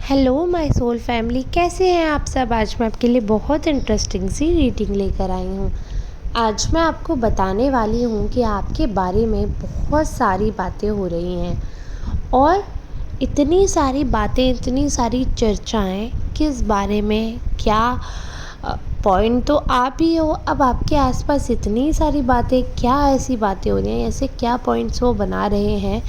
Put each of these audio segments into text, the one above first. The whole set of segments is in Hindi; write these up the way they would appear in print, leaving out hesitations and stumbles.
हेलो माय सोल फैमिली, कैसे हैं आप सब। आज मैं आपके लिए बहुत इंटरेस्टिंग सी रीडिंग लेकर आई हूँ। आज मैं आपको बताने वाली हूँ कि आपके बारे में बहुत सारी बातें हो रही हैं और इतनी सारी बातें, इतनी सारी चर्चाएं कि इस बारे में क्या पॉइंट तो आप ही हो। अब आपके आसपास इतनी सारी बातें, क्या ऐसी बातें हो रही हैं, ऐसे क्या पॉइंट्स वो बना रहे हैं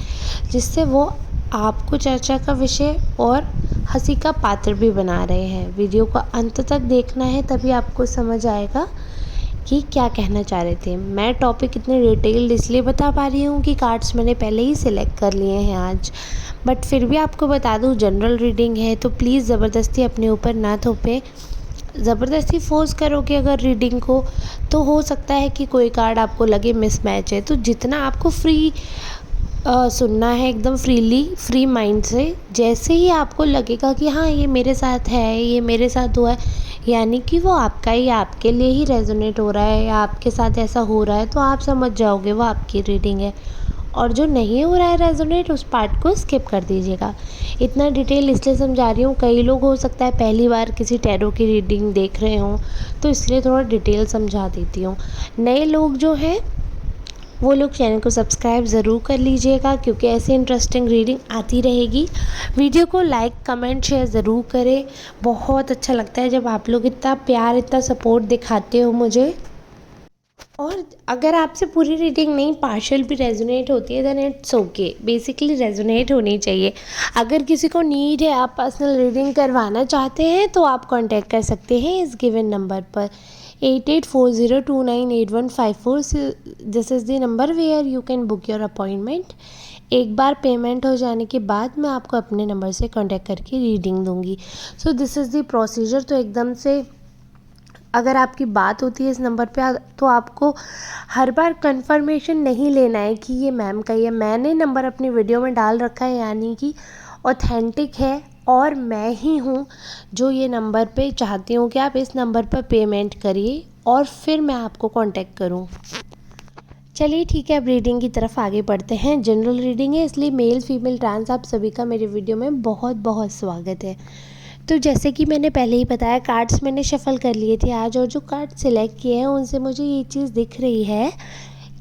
जिससे वो आपको चर्चा का विषय और हंसी का पात्र भी बना रहे हैं। वीडियो को अंत तक देखना है, तभी आपको समझ आएगा कि क्या कहना चाह रहे थे। मैं टॉपिक इतने डिटेल्ड इसलिए बता पा रही हूँ कि कार्ड्स मैंने पहले ही सिलेक्ट कर लिए हैं आज, बट फिर भी आपको बता दूँ जनरल रीडिंग है तो प्लीज़ ज़बरदस्ती अपने ऊपर ना थोपें। ज़बरदस्ती फोर्स करोगे अगर रीडिंग को तो हो सकता है कि कोई कार्ड आपको लगे मिसमैच है। तो जितना आपको फ्री सुनना है, एकदम फ्री माइंड से, जैसे ही आपको लगेगा कि हाँ ये मेरे साथ है, ये मेरे साथ हुआ है, यानी कि वो आपका ही, आपके लिए ही रेजोनेट हो रहा है या आपके साथ ऐसा हो रहा है, तो आप समझ जाओगे वो आपकी रीडिंग है। और जो नहीं हो रहा है रेजोनेट, उस पार्ट को स्किप कर दीजिएगा। इतना डिटेल इसलिए समझा रही हूँ, कई लोग हो सकता है पहली बार किसी टैरो की रीडिंग देख रहे हों, तो इसलिए थोड़ा डिटेल समझा देती हूँ। नए लोग जो हैं वो लोग चैनल को सब्सक्राइब ज़रूर कर लीजिएगा, क्योंकि ऐसे इंटरेस्टिंग रीडिंग आती रहेगी। वीडियो को लाइक कमेंट शेयर ज़रूर करें। बहुत अच्छा लगता है जब आप लोग इतना प्यार, इतना सपोर्ट दिखाते हो मुझे। और अगर आपसे पूरी रीडिंग नहीं, पार्शियल भी रेजोनेट होती है, then it's okay. Basically resonate होनी चाहिए। अगर किसी को नीड है, आप पर्सनल रीडिंग करवाना चाहते हैं, तो आप कांटेक्ट कर सकते हैं इस गिवन नंबर पर 8840298154। This is the number where you can book your appointment. एक बार पेमेंट हो जाने के बाद मैं आपको अपने नंबर से कांटेक्ट करके रीडिंग दूंगी। So this is the procedure. तो एकदम से अगर आपकी बात होती है इस नंबर पे, तो आपको हर बार कंफर्मेशन नहीं लेना है कि ये मैम का ही है। मैंने नंबर अपनी वीडियो में डाल रखा है, यानी कि ऑथेंटिक है और मैं ही हूँ जो ये नंबर पे चाहती हूँ कि आप इस नंबर पर पेमेंट करिए और फिर मैं आपको कांटेक्ट करूँ। चलिए ठीक है, अब रीडिंग की तरफ आगे बढ़ते हैं। जनरल रीडिंग है, इसलिए मेल फीमेल ट्रांस आप सभी का मेरे वीडियो में बहुत बहुत स्वागत है। तो जैसे कि मैंने पहले ही बताया, कार्ड्स मैंने शफल कर लिए थे आज, और जो कार्ड सिलेक्ट किए हैं उनसे मुझे ये चीज़ दिख रही है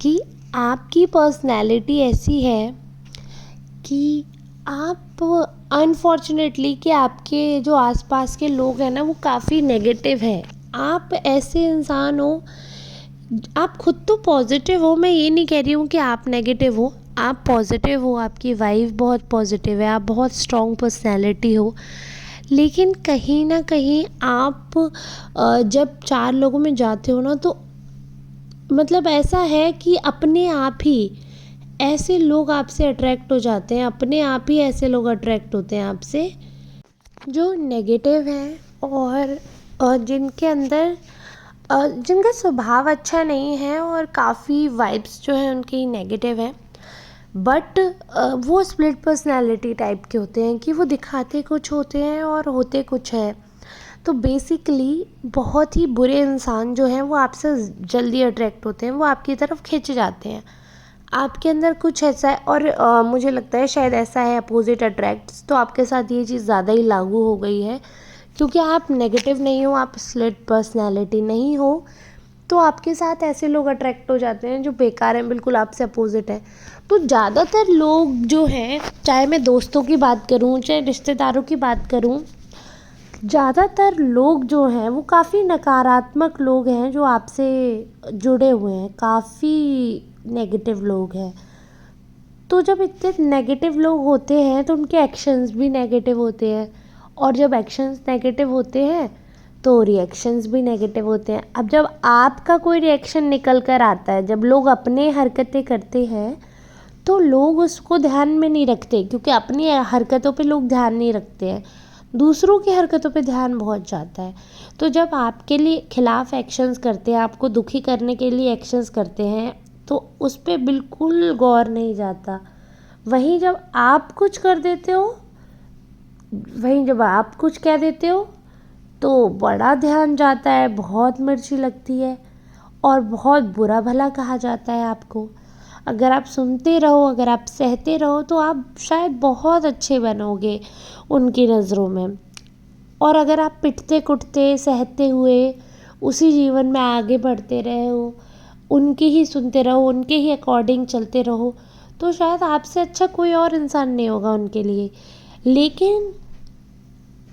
कि आपकी पर्सनैलिटी ऐसी है कि आप अनफॉर्चुनेटली कि आपके जो आसपास के लोग हैं ना, वो काफ़ी नेगेटिव है। आप ऐसे इंसान हो, आप खुद तो पॉजिटिव हो, मैं ये नहीं कह रही हूँ कि आप नेगेटिव हो, आप पॉजिटिव हो, आपकी वाइफ बहुत पॉजिटिव है, आप बहुत स्ट्रॉन्ग पर्सनैलिटी हो। लेकिन कहीं ना कहीं आप जब चार लोगों में जाते हो ना, तो मतलब ऐसा है कि अपने आप ही ऐसे लोग आपसे अट्रैक्ट हो जाते हैं, अपने आप ही ऐसे लोग अट्रैक्ट होते हैं आपसे जो नेगेटिव हैं और जिनके अंदर जिनका स्वभाव अच्छा नहीं है और काफ़ी वाइब्स जो हैं उनकी नेगेटिव हैं। बट वो स्प्लिट पर्सनालिटी टाइप के होते हैं कि वो दिखाते कुछ होते हैं और होते कुछ है। तो बेसिकली बहुत ही बुरे इंसान जो हैं वो आपसे जल्दी अट्रैक्ट होते हैं, वो आपकी तरफ खिंच जाते हैं। आपके अंदर कुछ ऐसा है, और मुझे लगता है शायद ऐसा है, अपोजिट अट्रैक्ट्स। तो आपके साथ ये चीज़ ज़्यादा ही लागू हो गई है, क्योंकि आप नेगेटिव नहीं हो, आप स्प्लिट पर्सनालिटी नहीं हो, तो आपके साथ ऐसे लोग अट्रैक्ट हो जाते हैं जो बेकार हैं, बिल्कुल आपसे अपोजिट है। तो ज़्यादातर लोग जो हैं, चाहे मैं दोस्तों की बात करूं, चाहे रिश्तेदारों की बात करूं, ज़्यादातर लोग जो हैं वो काफ़ी नकारात्मक लोग हैं जो आपसे जुड़े हुए हैं, काफ़ी नेगेटिव लोग हैं। तो जब इतने नेगेटिव लोग होते हैं तो उनके एक्शंस भी नेगेटिव होते हैं, और जब एक्शंस नेगेटिव होते हैं तो रिएक्शंस भी नेगेटिव होते हैं। अब जब आपका कोई रिएक्शन निकल कर आता है, जब लोग अपने हरकतें करते हैं, तो लोग उसको ध्यान में नहीं रखते, क्योंकि अपनी हरकतों पे लोग ध्यान नहीं रखते हैं, दूसरों की हरकतों पे ध्यान बहुत जाता है। तो जब आपके लिए खिलाफ एक्शंस करते हैं, आपको दुखी करने के लिए एक्शंस करते हैं, तो उस पर बिल्कुल गौर नहीं जाता। वहीं जब आप कुछ कर देते हो, वहीं जब आप कुछ कह देते हो, तो बड़ा ध्यान जाता है, बहुत मिर्ची लगती है और बहुत बुरा भला कहा जाता है आपको। अगर आप सुनते रहो, अगर आप सहते रहो तो आप शायद बहुत अच्छे बनोगे उनकी नज़रों में। और अगर आप पिटते कुटते सहते हुए उसी जीवन में आगे बढ़ते रहे हो, उनकी ही सुनते रहो, उनके ही अकॉर्डिंग चलते रहो, तो शायद आपसे अच्छा कोई और इंसान नहीं होगा उनके लिए। लेकिन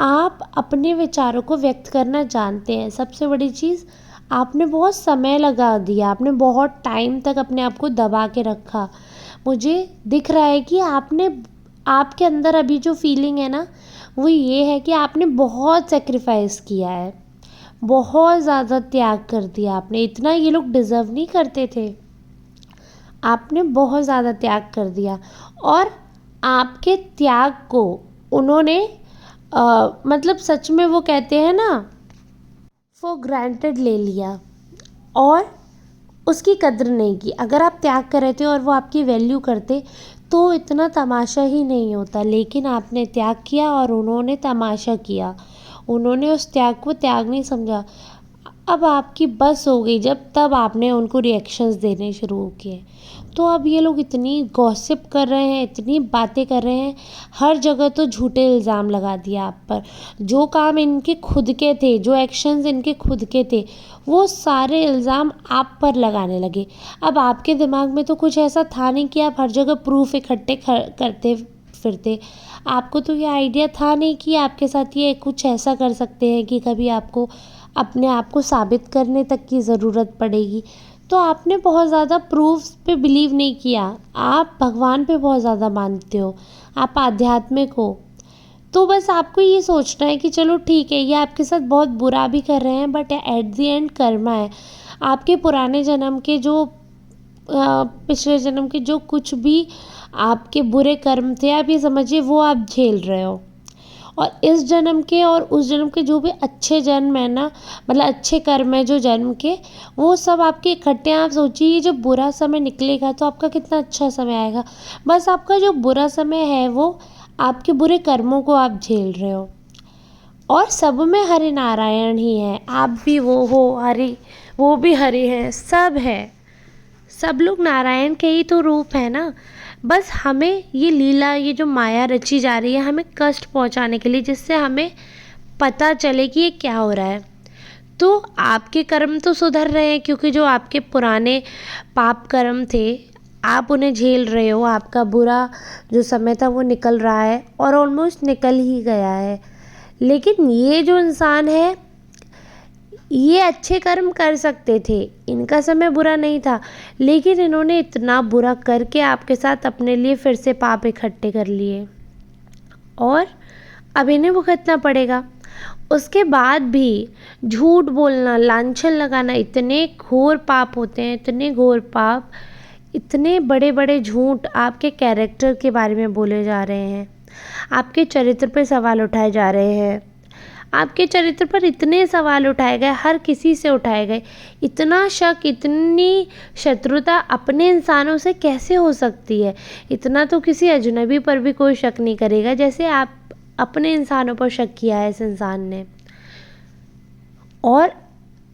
आप अपने विचारों को व्यक्त करना जानते हैं। सबसे बड़ी चीज़, आपने बहुत समय लगा दिया, आपने बहुत टाइम तक अपने आप को दबा के रखा। मुझे दिख रहा है कि आपके अंदर अभी जो फीलिंग है ना, वो ये है कि आपने बहुत सेक्रीफाइस किया है, बहुत ज़्यादा त्याग कर दिया आपने। इतना ये लोग डिज़र्व नहीं करते थे। आपने बहुत ज़्यादा त्याग कर दिया और आपके त्याग को उन्होंने मतलब सच में वो कहते हैं ना, फॉर ग्रांटेड ले लिया और उसकी कद्र नहीं की। अगर आप त्याग कर रहे थे और वो आपकी वैल्यू करते तो इतना तमाशा ही नहीं होता। लेकिन आपने त्याग किया और उन्होंने तमाशा किया। उन्होंने उस त्याग को त्याग नहीं समझा। अब आपकी बस हो गई जब तब आपने उनको रिएक्शंस देने शुरू किए। तो अब ये लोग इतनी गॉसिप कर रहे हैं, इतनी बातें कर रहे हैं, हर जगह तो झूठे इल्ज़ाम लगा दिया आप पर। जो काम इनके खुद के थे, जो एक्शंस इनके खुद के थे, वो सारे इल्ज़ाम आप पर लगाने लगे। अब आपके दिमाग में तो कुछ ऐसा था नहीं कि आप हर जगह प्रूफ इकट्ठे करते फिरते। आपको तो ये आइडिया था नहीं कि आपके साथ ये कुछ ऐसा कर सकते हैं कि कभी आपको अपने आप को साबित करने तक की ज़रूरत पड़ेगी। तो आपने बहुत ज़्यादा प्रूफ्स पे बिलीव नहीं किया। आप भगवान पे बहुत ज़्यादा मानते हो, आप आध्यात्मिक हो। तो बस आपको ये सोचना है कि चलो ठीक है, ये आपके साथ बहुत बुरा भी कर रहे हैं, but at the end Karma है। आपके पुराने जन्म के जो पिछले जन्म के जो कुछ भी आपके बुरे कर्म थे, आप ये समझिए वो आप झेल रहे हो। और इस जन्म के और उस जन्म के जो भी अच्छे जन्म है ना, मतलब अच्छे कर्म है जो जन्म के, वो सब आपके इकट्ठे। आप सोचिए ये जब बुरा समय निकलेगा तो आपका कितना अच्छा समय आएगा। बस आपका जो बुरा समय है वो आपके बुरे कर्मों को आप झेल रहे हो। और सब में हरि नारायण ही है। आप भी वो हो हरि, वो भी हरि है, सब है। सब लोग नारायण के ही तो रूप है ना। बस हमें ये लीला, ये जो माया रची जा रही है हमें कष्ट पहुंचाने के लिए, जिससे हमें पता चले कि ये क्या हो रहा है। तो आपके कर्म तो सुधर रहे हैं, क्योंकि जो आपके पुराने पाप कर्म थे आप उन्हें झेल रहे हो। आपका बुरा जो समय था वो निकल रहा है और ऑलमोस्ट निकल ही गया है। लेकिन ये जो इंसान है, ये अच्छे कर्म कर सकते थे, इनका समय बुरा नहीं था, लेकिन इन्होंने इतना बुरा करके आपके साथ अपने लिए फिर से पाप इकट्ठे कर लिए और अब इन्हें भुगतना पड़ेगा। उसके बाद भी झूठ बोलना, लांछन लगाना, इतने घोर पाप होते हैं, इतने घोर पाप, इतने बड़े बड़े झूठ आपके कैरेक्टर के बारे में बोले जा रहे हैं, आपके चरित्र पर सवाल उठाए जा रहे हैं। आपके चरित्र पर इतने सवाल उठाए गए, हर किसी से उठाए गए। इतना शक, इतनी शत्रुता अपने इंसानों से कैसे हो सकती है? इतना तो किसी अजनबी पर भी कोई शक नहीं करेगा जैसे आप अपने इंसानों पर शक किया है इस इंसान ने। और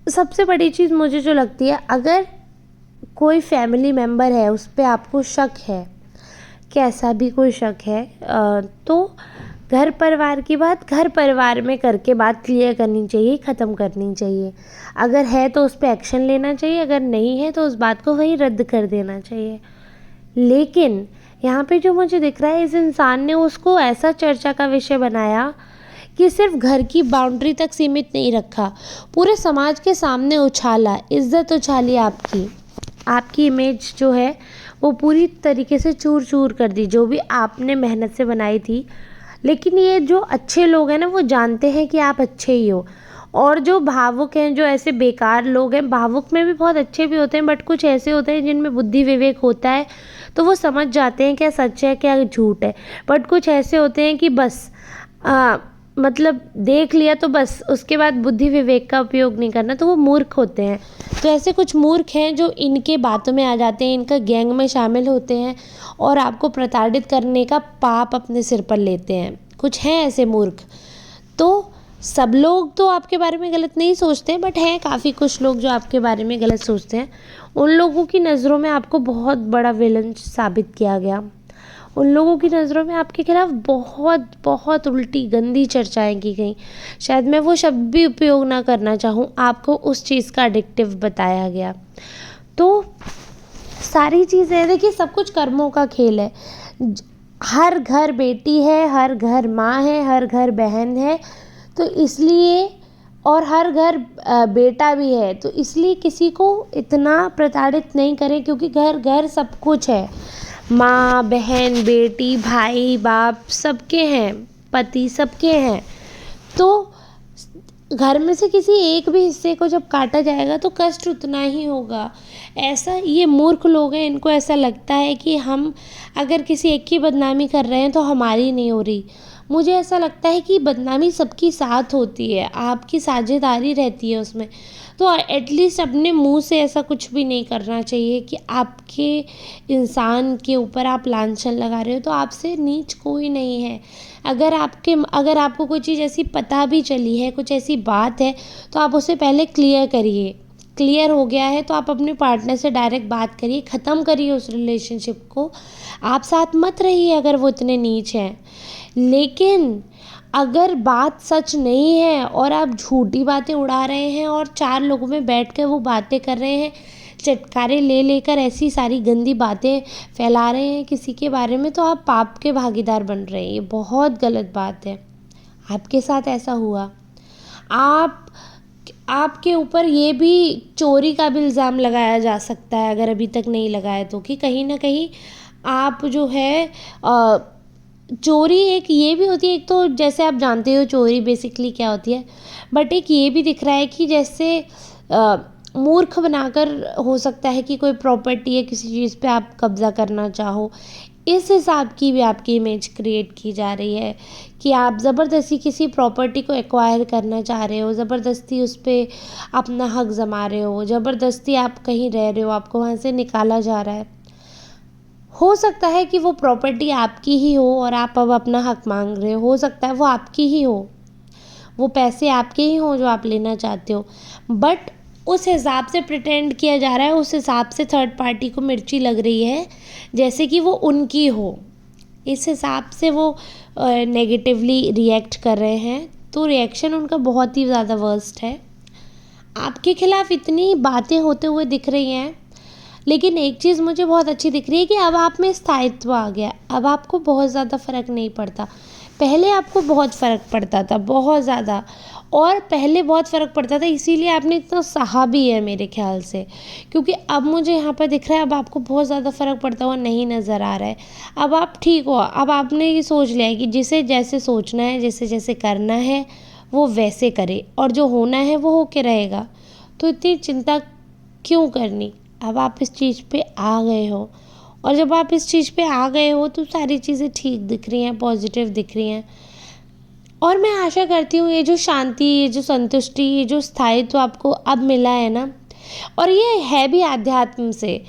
सबसे बड़ी चीज़ मुझे जो लगती है, अगर कोई फैमिली मेम्बर है उस पर आपको शक है, कैसा भी कोई शक है, तो घर परिवार की बात घर परिवार में करके बात क्लियर करनी चाहिए, ख़त्म करनी चाहिए। अगर है तो उस पर एक्शन लेना चाहिए, अगर नहीं है तो उस बात को वहीं रद्द कर देना चाहिए। लेकिन यहाँ पे जो मुझे दिख रहा है, इस इंसान ने उसको ऐसा चर्चा का विषय बनाया कि सिर्फ घर की बाउंड्री तक सीमित नहीं रखा, पूरे समाज के सामने उछाला, इज्जत उछाली आपकी इमेज जो है वो पूरी तरीके से चूर चूर कर दी, जो भी आपने मेहनत से बनाई थी। लेकिन ये जो अच्छे लोग हैं ना, वो जानते हैं कि आप अच्छे ही हो। और जो भावुक हैं, जो ऐसे बेकार लोग हैं, भावुक में भी बहुत अच्छे भी होते हैं, बट कुछ ऐसे होते हैं जिनमें बुद्धि विवेक होता है, तो वो समझ जाते हैं क्या सच है क्या झूठ है। बट कुछ ऐसे होते हैं कि बस मतलब देख लिया तो बस, उसके बाद बुद्धि विवेक का उपयोग नहीं करना, तो वो मूर्ख होते हैं। तो ऐसे कुछ मूर्ख हैं जो इनके बातों में आ जाते हैं, इनका गैंग में शामिल होते हैं और आपको प्रताड़ित करने का पाप अपने सिर पर लेते हैं। कुछ हैं ऐसे मूर्ख। तो सब लोग तो आपके बारे में गलत नहीं सोचते, बट हैं काफ़ी कुछ लोग जो आपके बारे में गलत सोचते हैं। उन लोगों की नज़रों में आपको बहुत बड़ा विलन साबित किया गया। उन लोगों की नज़रों में आपके खिलाफ बहुत बहुत उल्टी गंदी चर्चाएं की गई। शायद मैं वो शब्द भी उपयोग ना करना चाहूँ, आपको उस चीज़ का एडिक्टिव बताया गया। तो सारी चीज़ें देखिए, सब कुछ कर्मों का खेल है। हर घर बेटी है, हर घर माँ है, हर घर बहन है, तो इसलिए और हर घर बेटा भी है, तो इसलिए किसी को इतना प्रताड़ित नहीं करें, क्योंकि घर घर सब कुछ है। माँ बहन बेटी भाई बाप सबके हैं, पति सबके हैं। तो घर में से किसी एक भी हिस्से को जब काटा जाएगा तो कष्ट उतना ही होगा। ऐसा ये मूर्ख लोग हैं, इनको ऐसा लगता है कि हम अगर किसी एक की बदनामी कर रहे हैं तो हमारी नहीं हो रही। मुझे ऐसा लगता है कि बदनामी सबकी साथ होती है, आपकी साझेदारी रहती है उसमें। तो एटलीस्ट अपने मुंह से ऐसा कुछ भी नहीं करना चाहिए कि आपके इंसान के ऊपर आप लांछन लगा रहे हो। तो आपसे नीच कोई नहीं है। अगर आपको कोई चीज़ ऐसी पता भी चली है, कुछ ऐसी बात है, तो आप उसे पहले क्लियर करिए। क्लियर हो गया है तो आप अपने पार्टनर से डायरेक्ट बात करिए, ख़त्म करिए उस रिलेशनशिप को। आप साथ मत रहिए अगर वो इतने नीच हैं। लेकिन अगर बात सच नहीं है और आप झूठी बातें उड़ा रहे हैं और 4 लोगों में बैठ कर वो बातें कर रहे हैं, चटकारे ले लेकर ऐसी सारी गंदी बातें फैला रहे हैं किसी के बारे में, तो आप पाप के भागीदार बन रहे हैं। ये बहुत गलत बात है। आपके साथ ऐसा हुआ। आपके ऊपर ये भी चोरी का भी इल्ज़ाम लगाया जा सकता है, अगर अभी तक नहीं लगाया तो, कि कहीं ना कहीं आप जो है चोरी एक ये भी होती है। एक तो जैसे आप जानते हो चोरी बेसिकली क्या होती है, बट एक ये भी दिख रहा है कि जैसे मूर्ख बनाकर हो सकता है कि कोई प्रॉपर्टी या किसी चीज़ पे आप कब्ज़ा करना चाहो। इस हिसाब की भी आपकी इमेज क्रिएट की जा रही है कि आप ज़बरदस्ती किसी प्रॉपर्टी को एक्वायर करना चाह रहे हो, ज़बरदस्ती उस पर अपना हक जमा रहे हो, ज़बरदस्ती आप कहीं रह रहे हो, आपको वहाँ से निकाला जा रहा है। हो सकता है कि वो प्रॉपर्टी आपकी ही हो और आप अब अपना हक मांग रहे हो सकता है वो आपकी ही हो, वो पैसे आपके ही हों जो आप लेना चाहते हो, बट उस हिसाब से प्रिटेंड किया जा रहा है, उस हिसाब से थर्ड पार्टी को मिर्ची लग रही है जैसे कि वो उनकी हो। इस हिसाब से वो नेगेटिवली रिएक्ट कर रहे हैं। तो रिएक्शन उनका बहुत ही ज़्यादा वर्स्ट है। आपके खिलाफ इतनी बातें होते हुए दिख रही हैं, लेकिन एक चीज़ मुझे बहुत अच्छी दिख रही है कि अब आप में स्थायित्व आ गया। अब आपको बहुत ज़्यादा फ़र्क नहीं पड़ता। पहले आपको बहुत फ़र्क पड़ता था, बहुत ज़्यादा, और पहले बहुत फ़र्क पड़ता था इसीलिए आपने इतना सहा भी है मेरे ख्याल से। क्योंकि अब मुझे यहाँ पर दिख रहा है अब आपको बहुत ज़्यादा फ़र्क पड़ता हुआ नहीं नज़र आ रहा है। अब आप ठीक हो, अब आपने ये सोच लिया है कि जिसे जैसे सोचना है, जैसे जैसे करना है वो वैसे करे, और जो होना है वो होके रहेगा। तो इतनी चिंता क्यों करनी। अब आप इस चीज़ पे आ गए हो, और जब आप इस चीज़ पे आ गए हो तो सारी चीज़ें ठीक दिख रही हैं, पॉजिटिव दिख रही हैं। और मैं आशा करती हूँ ये जो शांति, ये जो संतुष्टि, ये जो स्थायित्व आपको अब मिला है ना, और ये है भी आध्यात्म से,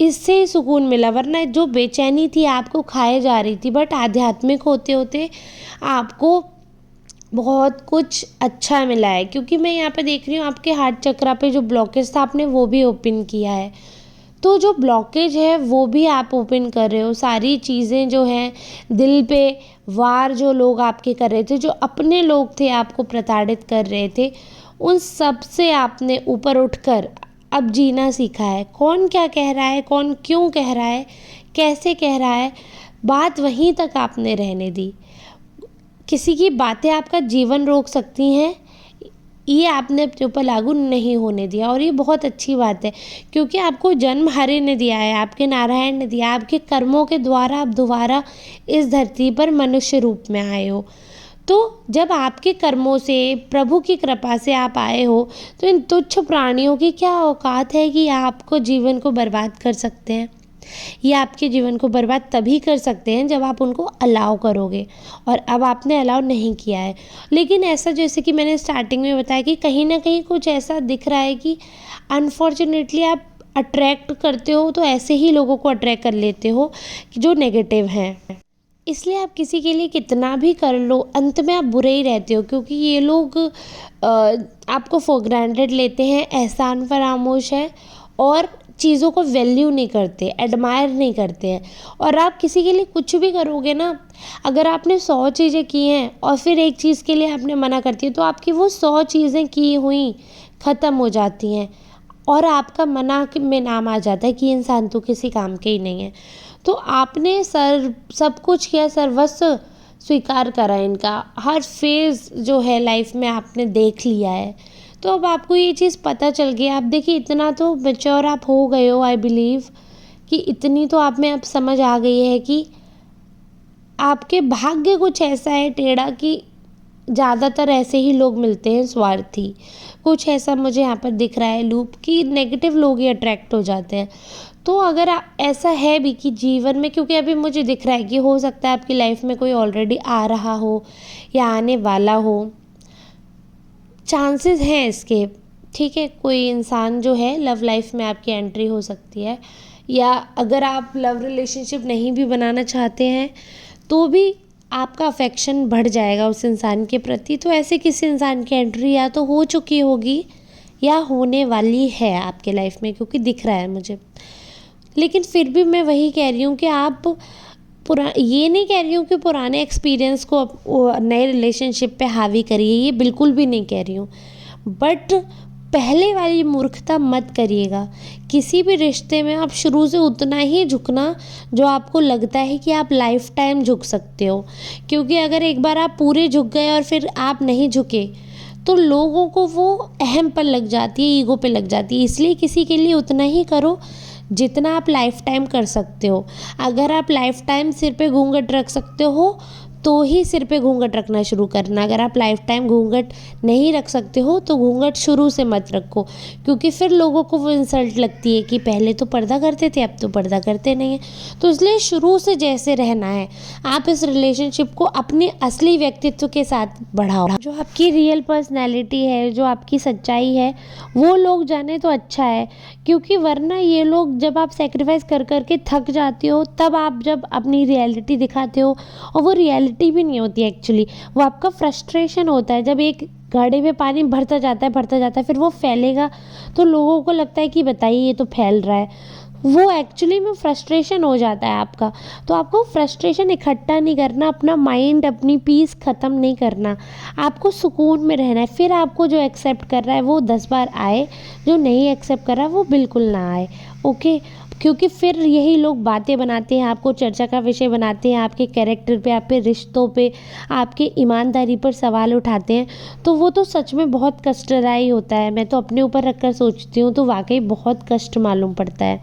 इससे सुकून मिला। वरना जो बेचैनी थी आपको खाए जा रही थी, बट आध्यात्मिक होते होते आपको बहुत कुछ अच्छा मिला है। क्योंकि मैं यहाँ पे देख रही हूँ आपके हार्ट चक्रा पे जो ब्लॉकेज था आपने वो भी ओपन किया है। तो जो ब्लॉकेज है वो भी आप ओपन कर रहे हो। सारी चीज़ें जो हैं दिल पे वार जो लोग आपके कर रहे थे, जो अपने लोग थे आपको प्रताड़ित कर रहे थे, उन सब से आपने ऊपर उठकर अब जीना सीखा है। कौन क्या कह रहा है, कौन क्यों कह रहा है, कैसे कह रहा है, बात वहीं तक आपने रहने दी। किसी की बातें आपका जीवन रोक सकती हैं, ये आपने अपने ऊपर लागू नहीं होने दिया, और ये बहुत अच्छी बात है। क्योंकि आपको जन्म हरि ने दिया है, आपके नारायण ने दिया, आपके कर्मों के द्वारा आप दोबारा इस धरती पर मनुष्य रूप में आए हो। तो जब आपके कर्मों से, प्रभु की कृपा से आप आए हो, तो इन तुच्छ प्राणियों की क्या औकात है कि आपको जीवन को बर्बाद कर सकते हैं। ये आपके जीवन को बर्बाद तभी कर सकते हैं जब आप उनको अलाउ करोगे, और अब आपने अलाउ नहीं किया है। लेकिन ऐसा, जैसे कि मैंने स्टार्टिंग में बताया कि कहीं ना कहीं कुछ ऐसा दिख रहा है कि अनफॉर्चुनेटली आप अट्रैक्ट करते हो, तो ऐसे ही लोगों को अट्रैक्ट कर लेते हो कि जो नेगेटिव हैं। इसलिए आप किसी के लिए कितना भी कर लो, अंत में आप बुरे ही रहते हो, क्योंकि ये लोग आपको फॉर ग्रांटेड लेते हैं, एहसान फरामोश है और चीज़ों को वैल्यू नहीं करते, एडमायर नहीं करते हैं। और आप किसी के लिए कुछ भी करोगे ना, अगर आपने 100 चीज़ें की हैं और फिर एक चीज़ के लिए आपने मना करती है, तो आपकी वो 100 चीज़ें की हुई ख़त्म हो जाती हैं और आपका मना में नाम आ जाता है कि इंसान तो किसी काम के ही नहीं है। तो आपने सब कुछ किया, सर्वस्व स्वीकार करा, इनका हर फेज़ जो है लाइफ में आपने देख लिया है। तो अब आपको ये चीज़ पता चल गई। आप देखिए, इतना तो मैच्योर आप हो गए हो, आई बिलीव कि इतनी तो आप में अब समझ आ गई है कि आपके भाग्य कुछ ऐसा है टेढ़ा कि ज़्यादातर ऐसे ही लोग मिलते हैं स्वार्थी। कुछ ऐसा मुझे यहाँ पर दिख रहा है लूप कि नेगेटिव लोग ही अट्रैक्ट हो जाते हैं। तो अगर ऐसा है भी कि जीवन में, क्योंकि अभी मुझे दिख रहा है कि हो सकता है आपकी लाइफ में कोई ऑलरेडी आ रहा हो या आने वाला हो, चांसेस हैं इसके, ठीक है। कोई इंसान जो है लव लाइफ में आपकी एंट्री हो सकती है, या अगर आप लव रिलेशनशिप नहीं भी बनाना चाहते हैं तो भी आपका अफेक्शन बढ़ जाएगा उस इंसान के प्रति। तो ऐसे किसी इंसान की एंट्री या तो हो चुकी होगी या होने वाली है आपके लाइफ में, क्योंकि दिख रहा है मुझे। लेकिन फिर भी मैं वही कह रही हूँ कि आप ये नहीं कह रही हूँ कि पुराने एक्सपीरियंस को नए रिलेशनशिप पे हावी करिए, ये बिल्कुल भी नहीं कह रही हूँ। बट पहले वाली मूर्खता मत करिएगा। किसी भी रिश्ते में आप शुरू से उतना ही झुकना जो आपको लगता है कि आप लाइफ टाइम झुक सकते हो, क्योंकि अगर एक बार आप पूरे झुक गए और फिर आप नहीं झुके तो लोगों को वो अहम पर लग जाती है, ईगो पे लग जाती है। इसलिए किसी के लिए उतना ही करो जितना आप लाइफ टाइम कर सकते हो। अगर आप लाइफ टाइम सिर पे घूंघट रख सकते हो तो ही सिर पे घूंघट रखना शुरू करना। अगर आप लाइफ टाइम घूंघट नहीं रख सकते हो तो घूंघट शुरू से मत रखो, क्योंकि फिर लोगों को वो इंसल्ट लगती है कि पहले तो पर्दा करते थे, अब तो पर्दा करते नहीं हैं। तो इसलिए शुरू से जैसे रहना है, आप इस रिलेशनशिप को अपने असली व्यक्तित्व के साथ बढ़ाओ। जो आपकी रियल पर्सनैलिटी है, जो आपकी सच्चाई है, वो लोग जाने तो अच्छा है, क्योंकि वरना ये लोग जब आप सेक्रीफाइस कर करके थक जाते हो, तब आप जब अपनी रियलिटी दिखाते हो, और वो रियलिटी भी नहीं होती एक्चुअली, वो आपका फ्रस्ट्रेशन होता है। जब एक घड़े में पानी भरता जाता है, फिर वो फैलेगा तो लोगों को लगता है कि बताइए ये तो फैल रहा है, वो एक्चुअली में फ्रस्ट्रेशन हो जाता है आपका। तो आपको फ्रस्ट्रेशन इकट्ठा नहीं करना, अपना माइंड, अपनी पीस ख़त्म नहीं करना, आपको सुकून में रहना है। फिर आपको जो एक्सेप्ट कर रहा है वो 10 बार आए, जो नहीं एक्सेप्ट कर रहा है वो बिल्कुल ना आए, ओके। क्योंकि फिर यही लोग बातें बनाते हैं, आपको चर्चा का विषय बनाते हैं, आपके कैरेक्टर पे, आपके रिश्तों पे, आपके ईमानदारी पर सवाल उठाते हैं। तो वो तो सच में बहुत कष्टदायी होता है। मैं तो अपने ऊपर रखकर सोचती हूँ तो वाकई बहुत कष्ट मालूम पड़ता है।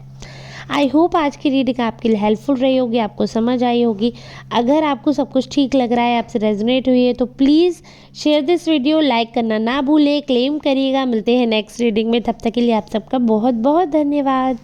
आई होप आज की रीडिंग आपके लिए हेल्पफुल रही होगी, आपको समझ आई होगी। अगर आपको सब कुछ ठीक लग रहा है, आपसे रेजोनेट हुई है, तो please share this video, like करना ना भूलें, क्लेम करिएगा। मिलते हैं नेक्स्ट रीडिंग में, तब तक के लिए आप सबका बहुत बहुत धन्यवाद।